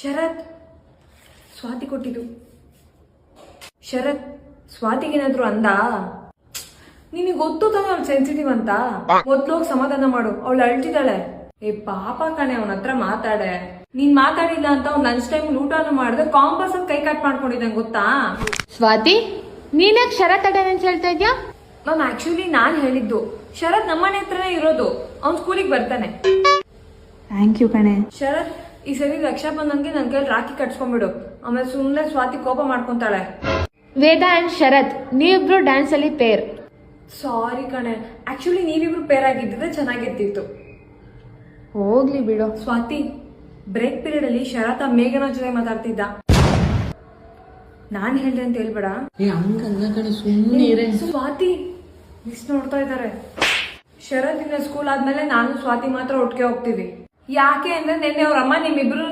ಶರತ್, ಸ್ವಾತಿ ಕೊಟ್ಟಿದ್ದು. ಶರತ್, ಸ್ವಾತಿಗೇನಾದ್ರು ಅಂದ? ನಿನಗೆ ಗೊತ್ತು ತಾನೆ ಅವ್ಳು ಸೆನ್ಸಿಟಿವ್ ಅಂತ. ಮೊದ್ಲೋಗಿ ಸಮಾಧಾನ ಮಾಡು, ಅವಳು ಅಳ್ತಿದ್ದಾಳೆ. ಏ ಪಾಪ ಕಣೆ, ಅವನ ಹತ್ರ ಮಾತಾಡೆ. ನೀನ್ ಮಾತಾಡಿಲ್ಲ ಅಂತ ಅವ್ನು ಲಂಚ್ ಟೈಮ್ ಊಟನು ಮಾಡಿದ್ರೆ ಕಾಂಪಸ್ ಕೈ ಕಟ್ ಮಾಡ್ಕೊಂಡಿದ್ದಂಗೆ ಗೊತ್ತಾ? ಸ್ವಾತಿ, ನೀನಾಗ ಶರತ್ ಅಟೆಂಡೆನ್ಸ್ ಹೇಳ್ತಾ ಇದ್ಯಾ? ಮ್ಯಾಮ್ ಆಕ್ಚುಲಿ ನಾನ್ ಹೇಳಿದ್ದು, ಶರತ್ ನಮ್ಮನೆ ಹತ್ರನೇ ಇರೋದು, ಅವ್ನ್ ಸ್ಕೂಲಿಗೆ ಬರ್ತಾನೆ. ಥ್ಯಾಂಕ್ ಯು ಕಣೆ. ಶರತ್, ಈ ಸರಿ ರಕ್ಷಾ ಬಂದಂಗೆ ನನ್ ಕೈಲಿ ರಾಖಿ ಕಟ್ಸ್ಕೊಂಡ್ಬಿಡು, ಆಮೇಲೆ ಸುಮ್ಮನೆ ಸ್ವಾತಿ ಕೋಪ ಮಾಡ್ಕೊಂತಾಳೆ. ವೇದ ಅಂಡ್ ಶರತ್, ನೀವಿಬ್ರು ಡ್ಯಾನ್ಸ್ ಅಲ್ಲಿ ಪೇರ್. ಸಾರಿ ಕಣೆ, ಆಕ್ಚುಲಿ ನೀವಿಬ್ರು ಪೇರ್ ಆಗಿದ್ದಿದ್ರೆ ಚೆನ್ನಾಗಿರ್ತಿತ್ತು. ಹೋಗ್ಲಿ ಬಿಡು. ಸ್ವಾತಿ, ಬ್ರೇಕ್ ಪೀರಿಯಡ್ ಅಲ್ಲಿ ಶರತ್ ಮೇಘನ ಜೊತೆ ಮಾತಾಡ್ತಿದ್ದ. ನಾನ್ ಹೇಳ್ದೆ ಅಂತ ಹೇಳ್ಬೇಡ. ಸ್ವಾತಿ ಮಿಸ್ ನೋಡ್ತಾ ಇದ್ದಾರೆ. ಶರತ್ ಇನ್ನ ಸ್ಕೂಲ್ ಆದ್ಮೇಲೆ ನಾನು ಸ್ವಾತಿ ಮಾತ್ರ ಒಟ್ಟಿಗೆ ಹೋಗ್ತೀವಿ. ಯಾಕೆ ಅಂದ್ರೆ ನಿನ್ನೆ ಅವ್ರ ಅಮ್ಮ ನಿಮ್ಮಿಬ್ರು